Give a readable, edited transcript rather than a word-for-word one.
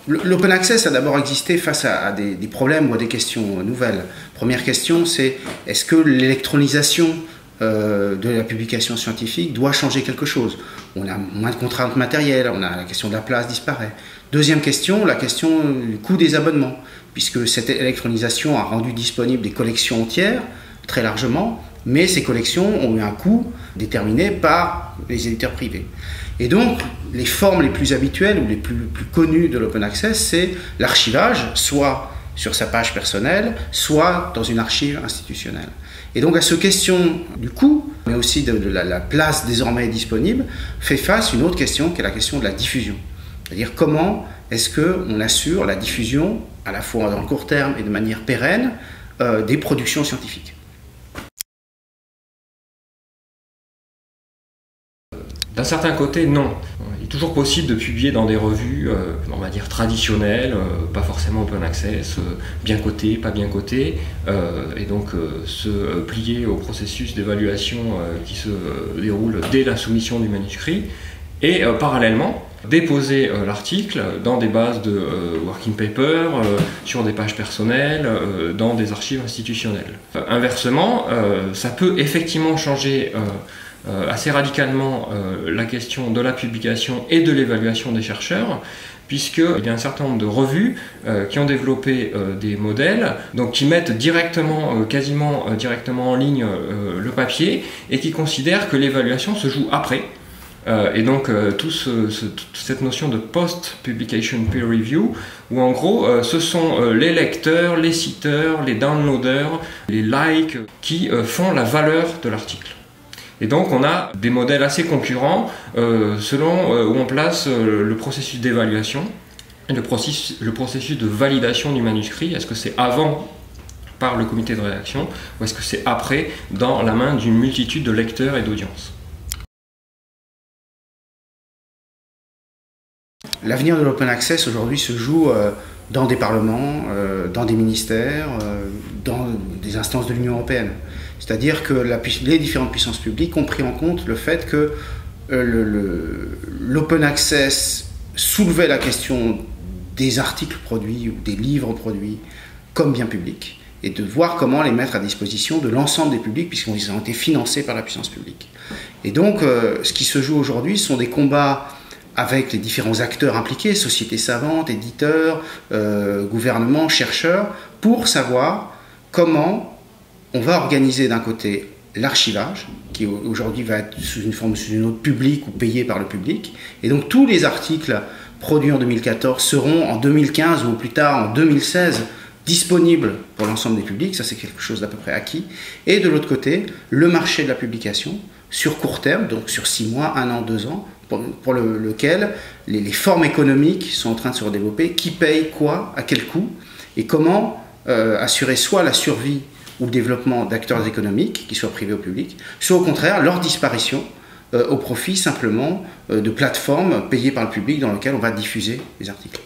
L'open access a d'abord existé face à des problèmes ou à des questions nouvelles. Première question, c'est est-ce que l'électronisation de la publication scientifique doit changer quelque chose? On a moins de contraintes matérielles, on a la question de la place disparaît. Deuxième question, la question du coût des abonnements, puisque cette électronisation a rendu disponibles des collections entières, très largement, mais ces collections ont eu un coût déterminé par les éditeurs privés. Et donc, les formes les plus habituelles ou les plus connues de l'open access, c'est l'archivage, soit sur sa page personnelle, soit dans une archive institutionnelle. Et donc à cette question du coût, mais aussi de la place désormais disponible, fait face une autre question qui est la question de la diffusion. C'est-à-dire comment est-ce qu'on assure la diffusion, à la fois dans le court terme et de manière pérenne, des productions scientifiques. D'un certain côté, non. Il est toujours possible de publier dans des revues, on va dire traditionnelles, pas forcément open access, bien cotées, pas bien cotées, et donc se plier au processus d'évaluation qui se déroule dès la soumission du manuscrit, et parallèlement déposer l'article dans des bases de working paper, sur des pages personnelles, dans des archives institutionnelles. Inversement, ça peut effectivement changer assez radicalement la question de la publication et de l'évaluation des chercheurs, puisqu'il y a un certain nombre de revues qui ont développé des modèles, donc qui mettent directement, quasiment directement en ligne le papier, et qui considèrent que l'évaluation se joue après. Et donc toute cette notion de post-publication peer review, où en gros ce sont les lecteurs, les citeurs, les downloaders, les likes qui font la valeur de l'article. Et donc on a des modèles assez concurrents selon où on place le processus d'évaluation et le processus de validation du manuscrit. Est-ce que c'est avant par le comité de rédaction ou est-ce que c'est après dans la main d'une multitude de lecteurs et d'audiences? L'avenir de l'open access aujourd'hui se joue dans des parlements, dans des ministères, dans des instances de l'Union européenne. C'est-à-dire que les différentes puissances publiques ont pris en compte le fait que l'open access soulevait la question des articles produits ou des livres produits comme biens publics et de voir comment les mettre à disposition de l'ensemble des publics puisqu'ils ont été financés par la puissance publique. Et donc ce qui se joue aujourd'hui sont des combats avec les différents acteurs impliqués, sociétés savantes, éditeurs, gouvernements, chercheurs, pour savoir comment on va organiser d'un côté l'archivage, qui aujourd'hui va être sous une autre publique ou payé par le public, et donc tous les articles produits en 2014 seront en 2015 ou plus tard en 2016 disponibles pour l'ensemble des publics, ça c'est quelque chose d'à peu près acquis, et de l'autre côté, le marché de la publication, sur court terme, donc sur 6 mois, 1 an, 2 ans, pour lequel les formes économiques sont en train de se redévelopper, qui paye quoi, à quel coût, et comment assurer soit la survie ou le développement d'acteurs économiques, qu'ils soient privés ou publics, soit au contraire leur disparition au profit simplement de plateformes payées par le public dans lesquelles on va diffuser les articles.